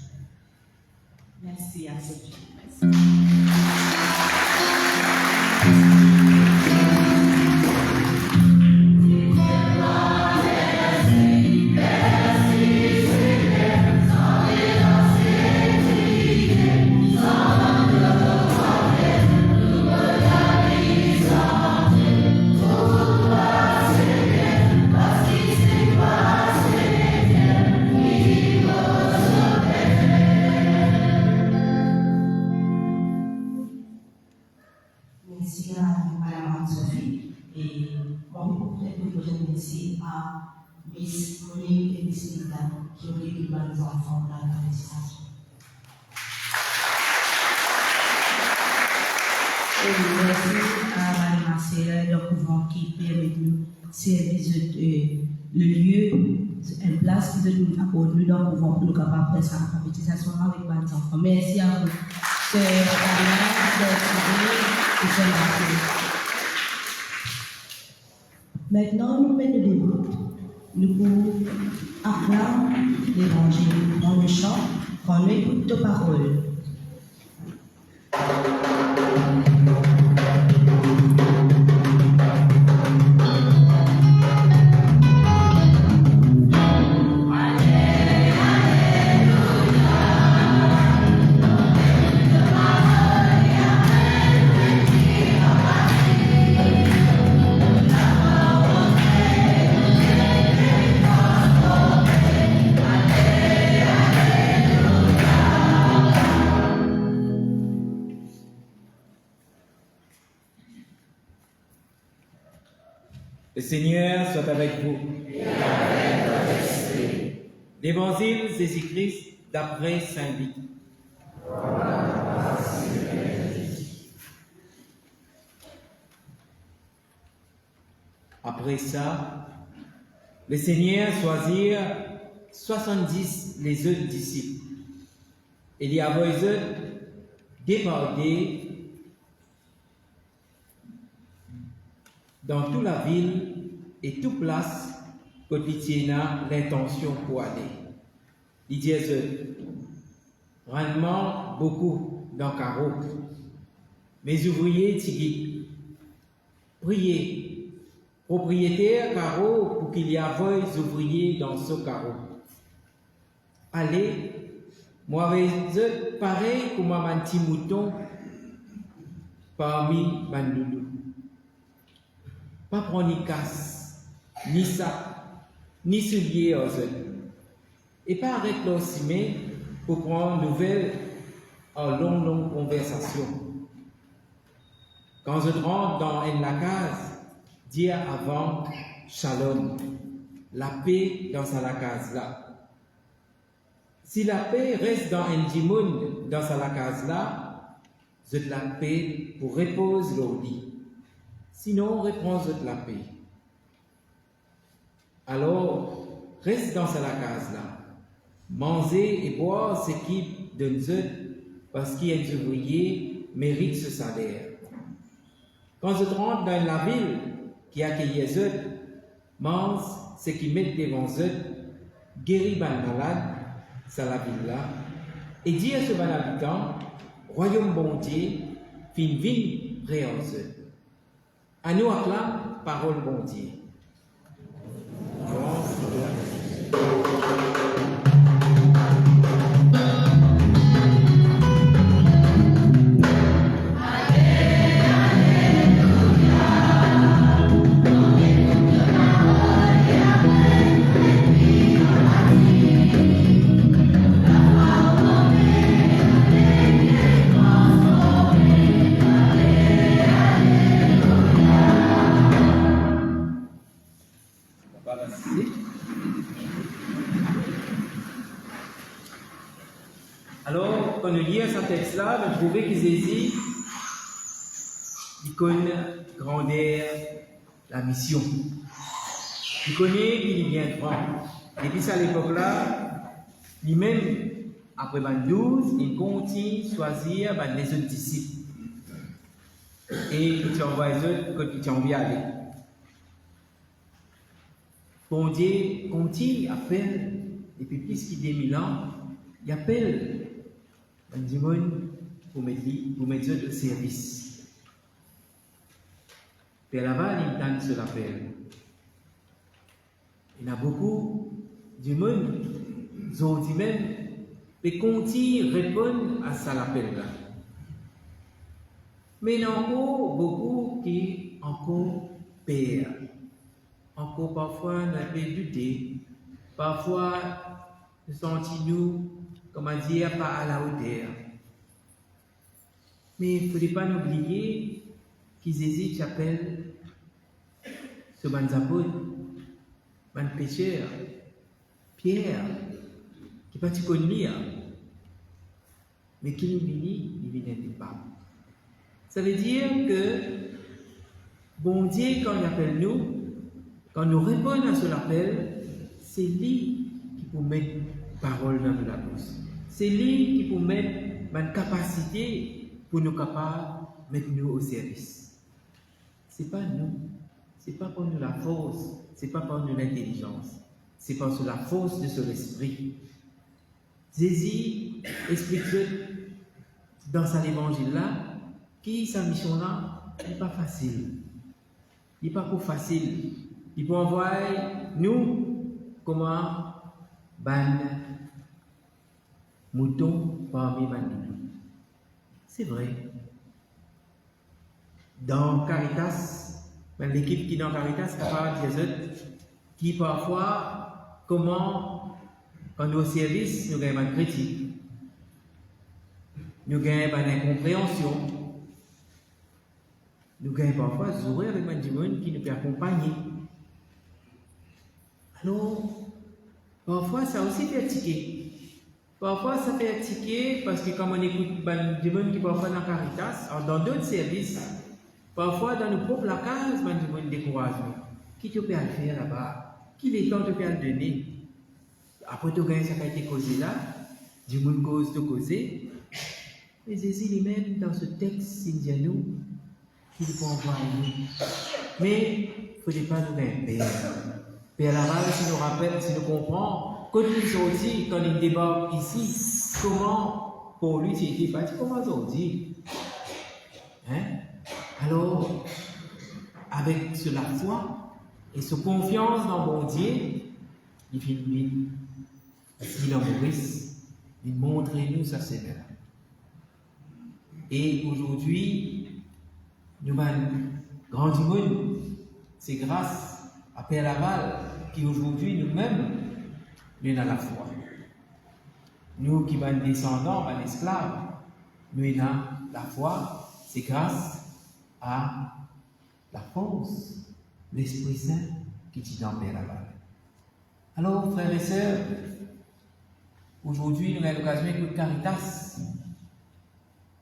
Merci à Sophie. Merci. Merci à Madame Sophie et bon, peut-être que je remercie à Miss Monique et Miss Linda qui ont vécu dans les enfants dans la participation. Et merci à Madame Marcella de couvent qui permet de nous servir le lieu, une place de nous accorder dans le couvent pour nous capables de faire la alphabétisation avec les enfants. Merci à vous. C'est maintenant, nous mettons des groupes. Nous pouvons acclamer l'évangile dans le chant quand nous écoutons tes paroles. Le Seigneur soit avec vous. L'Évangile Jésus-Christ d'après Saint Luc. Après ça, le Seigneur choisit 70 les autres disciples. Il y avait eux débordés dans toute la ville et toute place que il a l'intention pour aller. Il dit rendement beaucoup dans le carreau. Mes ouvriers disent priez, propriétaire carreau pour qu'il y ait des ouvriers dans ce carreau. Allez, moi je pareil comme un petit mouton parmi les loulous. Pas prendre ni casse, ni sac, ni souliers aux autres. Et pas arrêter aussi mais pour prendre nouvelle en longue conversation. Quand je rentre dans la case, dire avant shalom, la paix dans la case là. Si la paix reste dans un dimoun dans la case là, je la paix pour reposer l'ordi. Sinon, reprends la paix. Alors, reste dans la case là. Manger et boire ce qui donne parce qu'il y a des ouvriers méritent ce salaire. Quand je rentre dans la ville qui accueille eux, mange ce qui met devant eux, guérit les malades, c'est la ville là, et dit à ce bon habitant, royaume bon Dieu, fin vin près aux eux. À nous acclame parole bon Dieu. Bon, Zézé. Alors, quand nous lisons ce texte-là, nous trouvons que Zézé, il connaît grandeur la mission. Il connaît qu'il vient de France. Et puis, à l'époque-là, lui-même, après 12, il continue à choisir les autres disciples. Et il t'envoie les autres quand il t'envoie aller. Bon Dieu continue à faire, et puis plus qu'il y a 1000 ans, il appelle les gens pour mettre eux au service. Puis là-bas, il donne ce l'appel. Il y a beaucoup de monde, aujourd'hui même, qui continuent à répondre à ça l'appel-là. Mais il y a encore beaucoup qui encore perdent. Encore parfois, on a douté. Parfois, nous sentons-nous, comment dire, pas à la hauteur. Mais il ne faut pas oublier qu'ils hésitent, j'appelle ce bon apôtre, bon pécheur, Pierre, qui n'est pas connu, mais qui nous bénit, il ne vient pas. Ça veut dire que, bon Dieu, quand il appelle nous, quand nous répondons à son appel, c'est lui qui peut mettre parole dans la bouche. C'est lui qui peut mettre une capacité pour nous capables de mettre nous au service. Ce n'est pas nous. Ce n'est pas pour nous la force. Ce n'est pas pour nous l'intelligence. C'est parce que la force de son esprit. Jésus explique dans son évangile-là que sa mission-là n'est pas facile. Il n'est pas trop facile. Il peut envoyer nous comment ban mouton parmi nous. C'est vrai. Dans Caritas, l'équipe qui est dans Caritas est capable de dire qui parfois, comment, quand nous au service, nous gagnons une critique, nous gagnons une incompréhension, nous gagnons parfois jouer avec des gens qui nous peut accompagner. Alors, parfois ça aussi fait tiquer. Parfois ça fait tiquer parce que quand on écoute des gens qui parfois dans Caritas, dans d'autres services, parfois dans nos propres cases, des gens découragement. Qui te peut le faire là-bas? Qui les temps te peut le donner? Après tu gagnes ça qui a été causé là, du monde cause de causer. Mais Jésus lui-même dans ce texte, il dit à nous qu'il peut envoyer. Mais il ne faut pas nous gagner peur. Père là-bas, si nous rappelle, si nous comprenons, quand nous sortis, quand il débarque ici, comment pour lui c'était pas comment aujourd'hui? Hein? Alors, avec la foi et sa confiance dans mon Dieu, il finit, il en Maurice, il montre nous sa Seigneur. Et aujourd'hui, nous avons grand monde, c'est grâce à Père Laval qui aujourd'hui nous-mêmes, nous avons la foi. Nous qui sommes descendants, esclaves, nous avons la foi, c'est grâce à la force, l'Esprit Saint qui est dans Père Laval. Alors, frères et sœurs, aujourd'hui, nous avons l'occasion d'écouter Caritas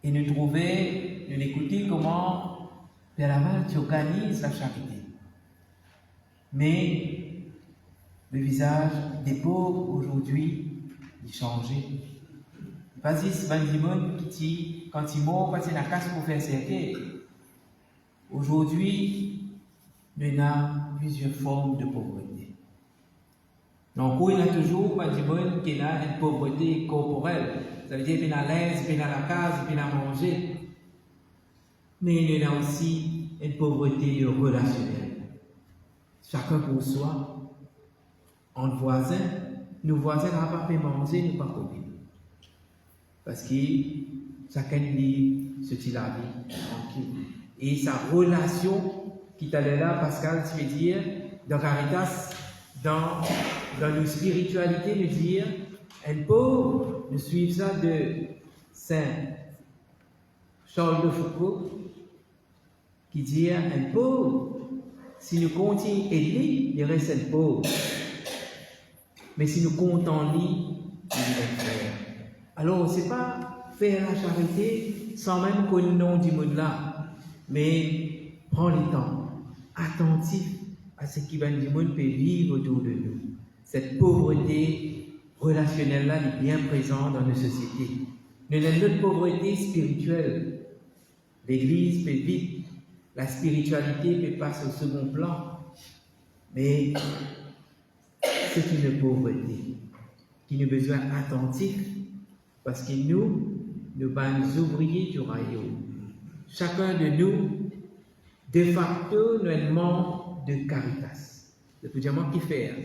et nous trouver, nous écouter comment Père Laval organise la charité. Mais le visage des pauvres aujourd'hui est changé. Vas-y, c'est Bandimon qui dit, quand il mord, passer la casse pour faire cercueil. Aujourd'hui, nous avons plusieurs formes de pauvreté. Donc, il y a toujours Bandimon qui a une pauvreté corporelle. Ça veut dire qu'il y a l'aise, qu'il y a la case, qu'il y a à manger. Mais il y a aussi une pauvreté relationnelle. Chacun pour soi, entre voisins, nos voisins n'ont pas fait manger, nous pas connu. Parce que chacun dit ce qu'il a vu tranquille. Et sa relation qui est là, Pascal, tu veux dire, dans Caritas, dans nos spiritualités, nous dire, un pauvre, nous suivons ça de Saint Charles de Foucault, qui dit, un pauvre, si nous continuons à aider, il reste un pauvre. mais si nous comptons lui, il va faire. Alors, c'est pas faire la charité sans même connaître le nom du monde là, mais prendre le temps, attentif à ce qui va du monde peut vivre autour de nous. Cette pauvreté relationnelle-là est bien présente dans nos sociétés. Nous avons notre pauvreté spirituelle. L'Église peut vite, la spiritualité peut passer au second plan, mais c'est une pauvreté qui nous a besoin attentif parce que nous sommes ouvriers du royaume. Chacun de nous, de facto, nous avons un manque de caritas. Le plus dire qui faire.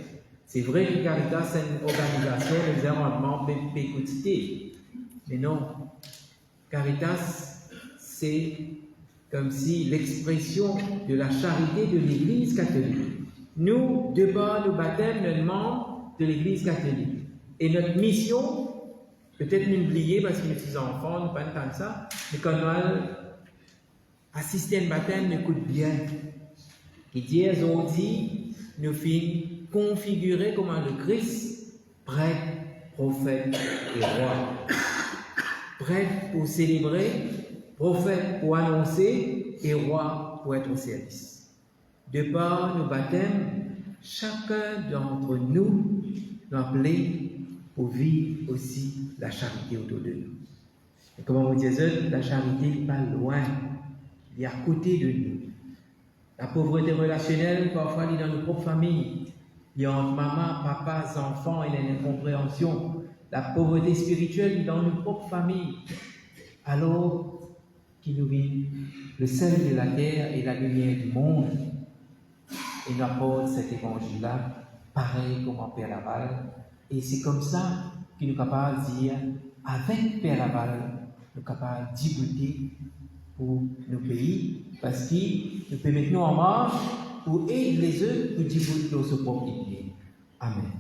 C'est vrai que Caritas, c'est une organisation de rendement pécotité. Mais non, Caritas, c'est comme si l'expression de la charité de l'Église catholique. Nous, de par le baptême, nous sommes membres de l'Église catholique. Et notre mission, peut-être m'oublier parce que nous sommes enfants, nous ne pas tant ça, mais quand nous assister à un baptême, nous écoute bien. Qui dit, aujourd'hui, nous finissons configuré comme le Christ, prêtre, prophète et roi. Prêtre pour célébrer, prophète pour annoncer et roi pour être au service. De par nos baptêmes, chacun d'entre nous nous appelé pour vivre aussi la charité autour de nous. Et comme on disait, la charité n'est pas loin, il est à côté de nous. La pauvreté relationnelle, parfois, elle est dans nos propres familles. Il y a entre maman, papa, enfants, il y a une incompréhension. La pauvreté spirituelle dans nos propres familles. Alors qu'il nous vit le sel de la terre et la lumière du monde. Et nous apporte cet évangile-là, pareil comme en Père Laval. Et c'est comme ça qu'il nous est capable de dire, avec Père Laval, nous sommes capables d'y goûter pour nos pays, parce qu'il nous peut mettre nous en marche pour aider les autres pour dire dans ce propre pays. Amen.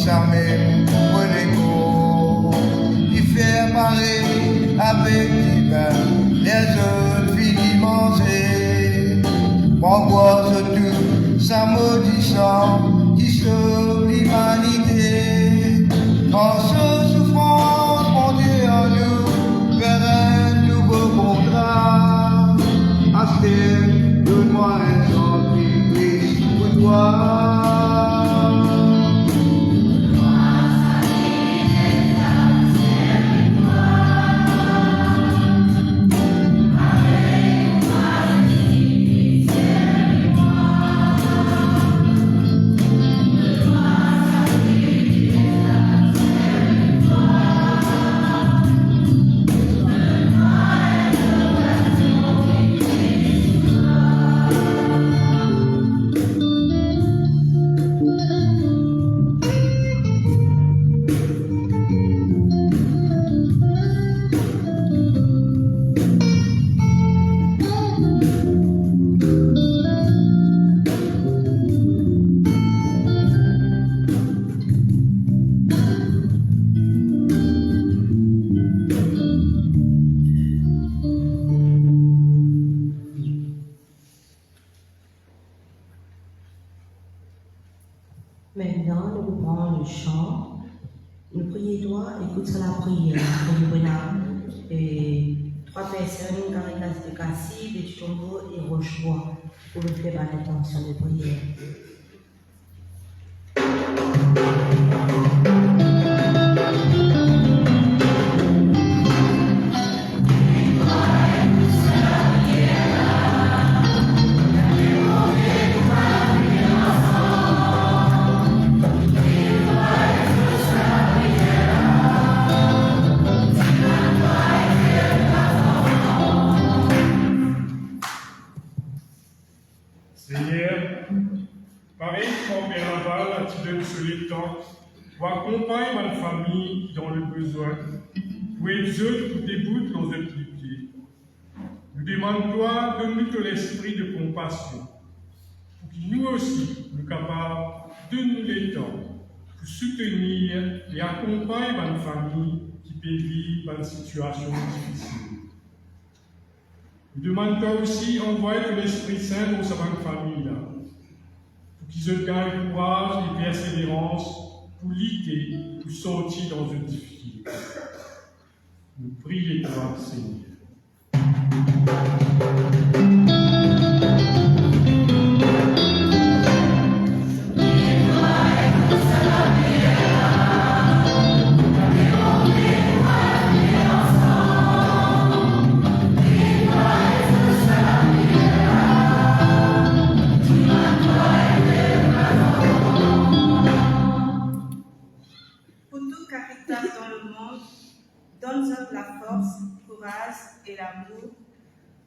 ça même René-Go, qui fait marrer avec du pain, les autres finissent manger. M'angoisse tout, ça maudissant, qui sauve l'humanité. En ce souffrance, mon Dieu en nous, vers un nouveau contrat. Astère, donne-moi un sacrifice pour toi. Maintenant, nous prenons le chant. Le prier doit, écoute la prière. Et 3 personnes, Caritas de Cassis, Béchombo et Rochebois, pour le faire à l'intention de prière. Pour accompagner ma famille dans le besoin, pour exaucer ou déboute nos impliqués. Nous demandons-toi, donne-nous de l'esprit de compassion, pour que nous aussi, nous capables de nous les temps, pour soutenir et accompagner ma famille qui peut vivre dans une situation difficile. Nous demandons aussi, envoyer de l'Esprit Saint dans sa famille-là, pour qu'ils se gagnent courage et persévérance pour lutter, pour sortir dans une difficulté. Nous prions toi, Seigneur. Donne-leur la force, le courage et l'amour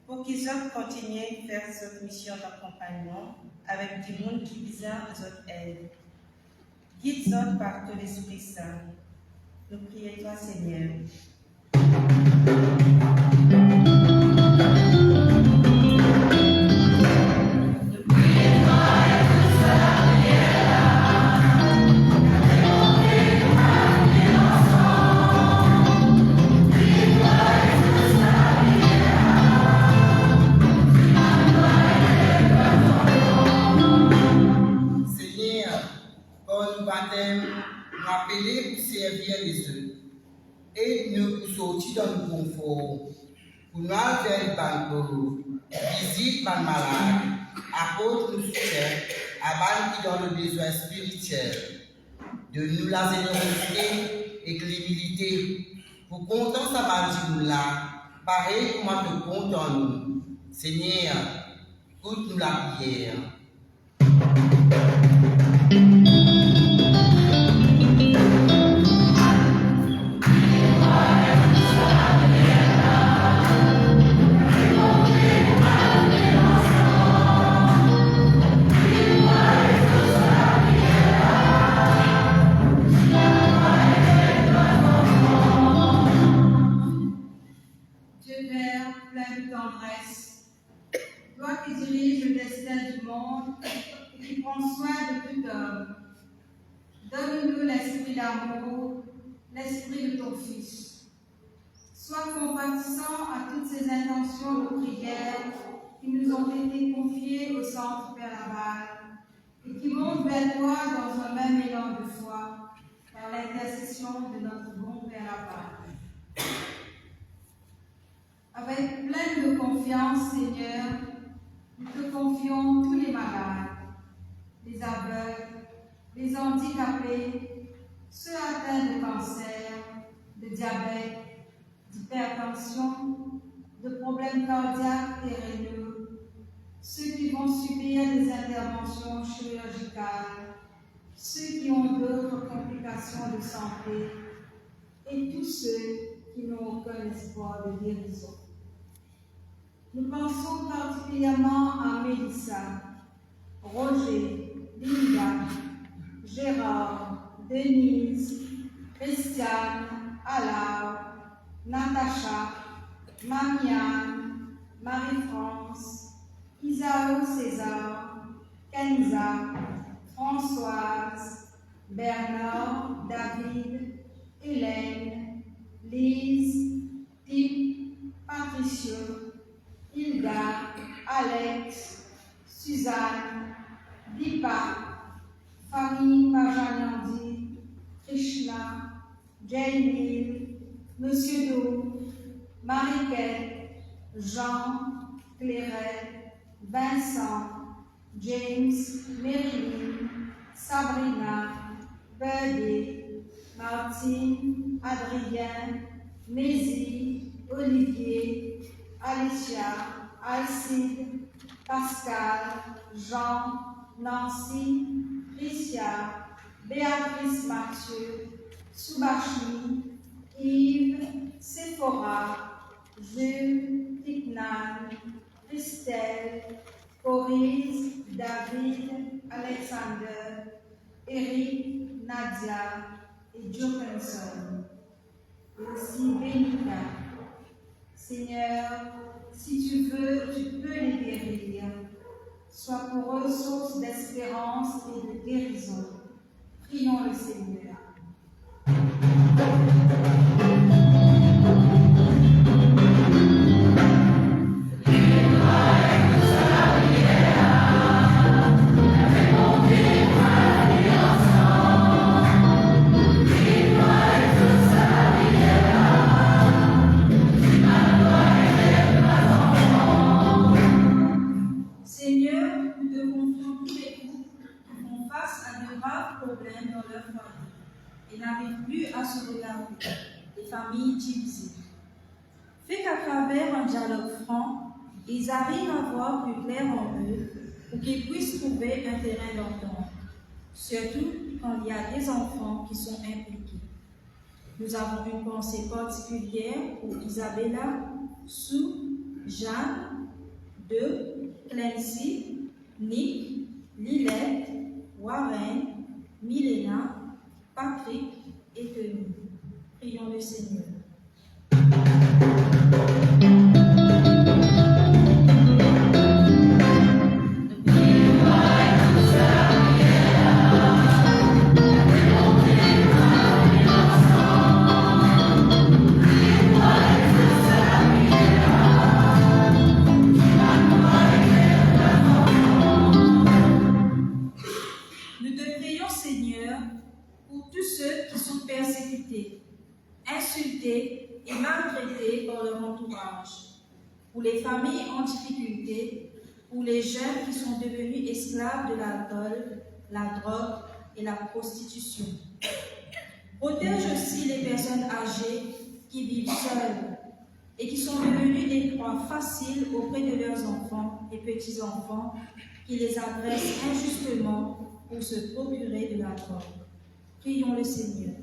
pour qu'ils puissent continuer à faire cette mission d'accompagnement avec du monde qui besoin de notre aide. Guide-les par ton Esprit Saint. Nous prions toi, Seigneur. Appelés pour servir les autres. Aide-nous pour sortir dans le confort, pour nous faire banco, visite les malades, apporte-nous soutien à ceux qui dans le besoin spirituel. Donne-nous la générosité et l'humilité pour compter sa maladie là, pareil comme tu comptes en nous. Seigneur, écoute-nous la prière. Toi qui diriges le destin du monde et qui prends l'esprit d'amour, l'esprit de ton Fils. Sois compatissant à toutes ces intentions de prière qui nous ont été confiées au Centre Père Laval et qui montent vers toi dans un même élan de foi, par l'intercession de notre bon Père Laval. Avec pleine de confiance, Seigneur, nous te confions tous les malades, les aveugles, les handicapés, ceux atteints de cancer, de diabète, d'hypertension, de problèmes cardiaques et rénaux, ceux qui vont subir des interventions chirurgicales, ceux qui ont d'autres complications de santé et tous ceux qui n'ont aucun espoir de guérison. Nous pensons particulièrement à Mélissa, Roger, Linda, Gérard, Denise, Christiane, Alain, Natacha, Mamiane, Marie-France, Isao César, Kenza, Françoise, Bernard, David, Hélène, Lise, Tip, Patricio, Hilda, Alex, Suzanne, Dipa, famille Majanandi, Krishna, Jamie, Monsieur Do, Marie-Kate, Jean, Claire, Vincent, James, Marilyn, Sabrina, Birdie, Martine, Adrien, Mézy, Olivier, Alicia, Alcide, Pascal, Jean, Nancy, Tricia, Béatrice Mathieu, Subashni, Yves, Sephora, Jules, Tignan, Christelle, Corise, David, Alexander, Eric, Nadia et Johansson. Et aussi Bénica. Seigneur, si tu veux, tu peux les guérir. Sois pour eux source d'espérance et de guérison. Prions le Seigneur. Problèmes dans leur famille et n'arrivent plus à se regarder, les familles divisées. Fait qu'à travers un dialogue franc, ils arrivent à voir plus clair en eux pour qu'ils puissent trouver un terrain d'entente, surtout quand il y a des enfants qui sont impliqués. Nous avons une pensée particulière pour Isabella, Sue, Jeanne, De, Clancy, Nick, Lilette, Warren, Milena, Patrick et Denis. Prions le Seigneur. Insultés et maltraités par leur entourage, pour les familles en difficulté, pour les jeunes qui sont devenus esclaves de l'alcool, la drogue et la prostitution. Protège aussi les personnes âgées qui vivent seules et qui sont devenues des proies faciles auprès de leurs enfants et petits-enfants qui les agressent injustement pour se procurer de la drogue. Prions le Seigneur.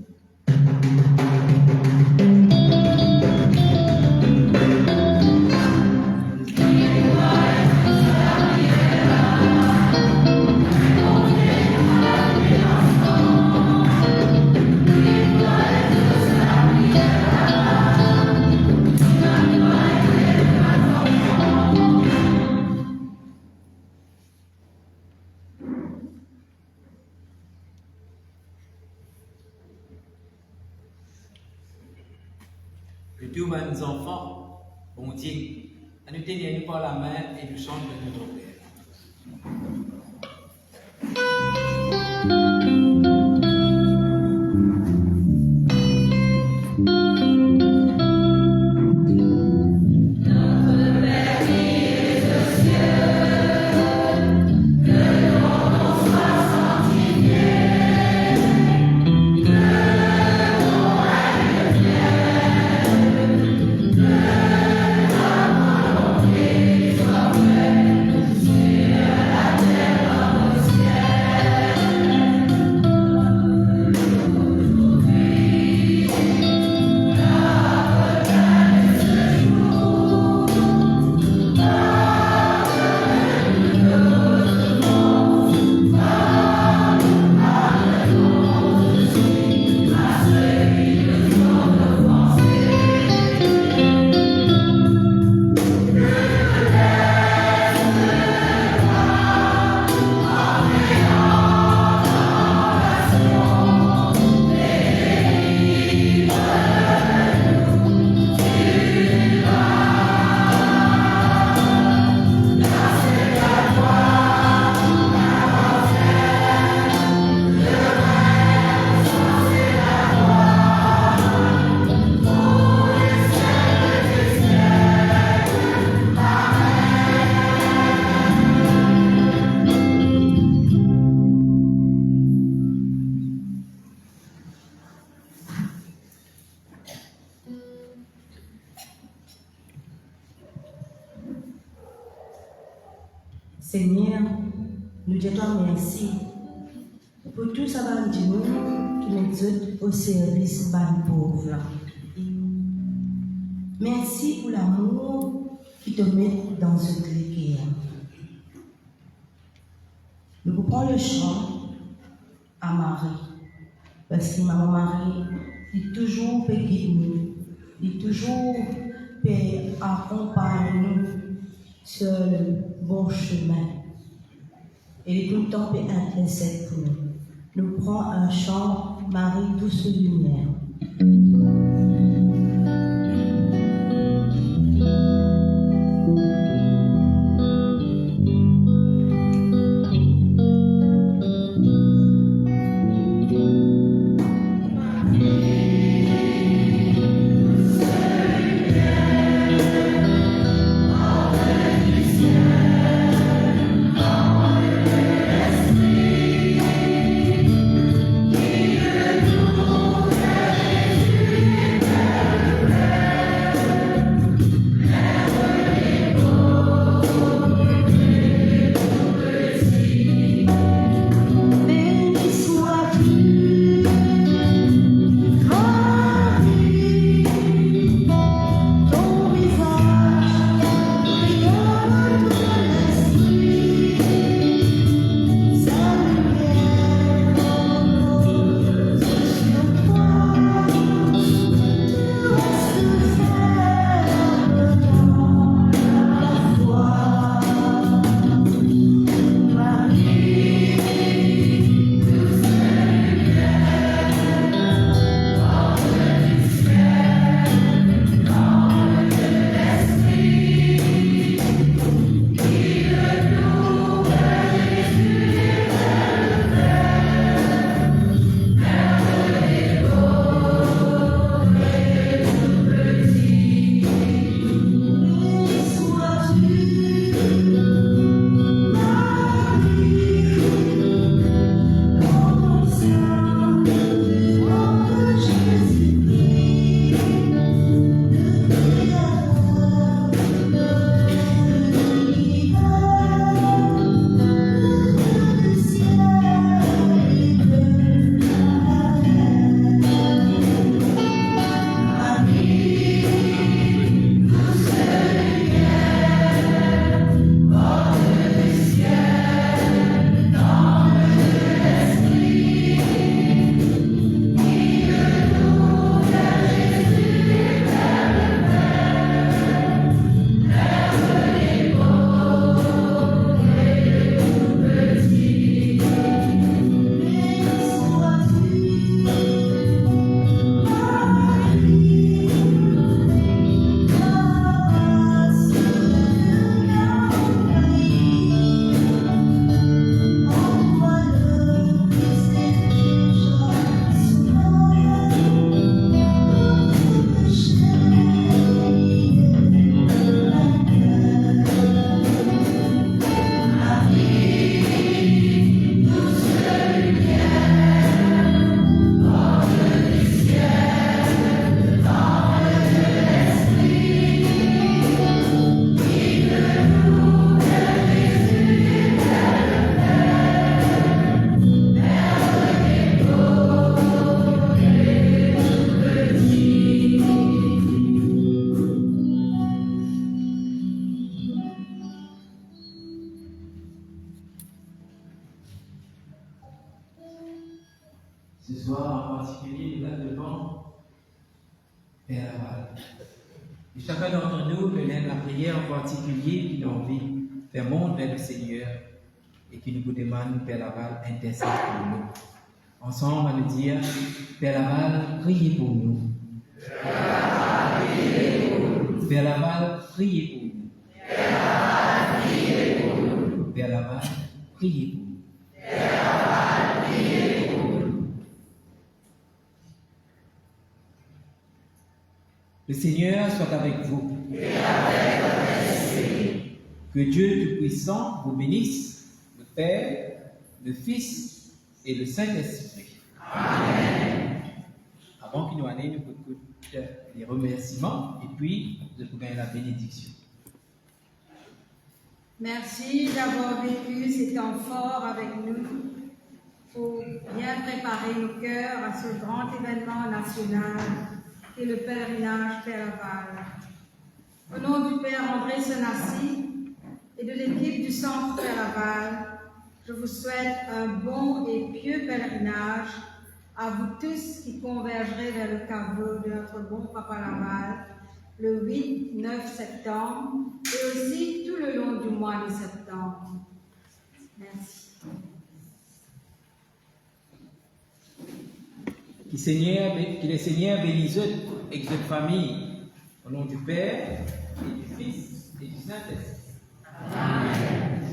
que tous nos enfants vont dire, nous tenons par la main et nous chantons de notre Père. Seigneur, nous te remercions pour tout ça qui nous aide au service des pauvres. Merci pour l'amour qui te met dans ce cœur. Nous prenons le chant à Marie, parce que maman Marie est toujours guider nous, est toujours accompagner nous sur le bon chemin. Elle est tout le temps intercède pour nous. Nous prenons un chant Marie douce lumière. Jésus. ce soir en particulier, là devant Père Laval. Et chacun d'entre nous connaît la prière en particulier qu'il a envie de faire montre vers le Seigneur et qui nous demande, Père Laval, intercède pour nous. Ensemble, on va nous dire, Père Laval, priez pour nous. Père Laval, priez pour nous. Père Laval, priez pour nous. Le Seigneur soit avec vous. Que Dieu Tout-Puissant vous bénisse, le Père, le Fils et le Saint-Esprit. Amen. Avant qu'il nous aille, nous écoutons les remerciements et puis nous pouvons gagner la bénédiction. Merci d'avoir vécu ces temps forts avec nous pour bien préparer nos cœurs à ce grand événement national qu'est le pèlerinage Père Laval. Au nom du Père André Senassi et de l'équipe du Centre Père Laval, je vous souhaite un bon et pieux pèlerinage à vous tous qui convergerez vers le caveau de notre bon Papa Laval le 8-9 septembre et aussi tout le long du mois de septembre. Merci. Que le Seigneur bénisse et votre famille, au nom du Père, et du Fils, et du Saint-Esprit. Amen.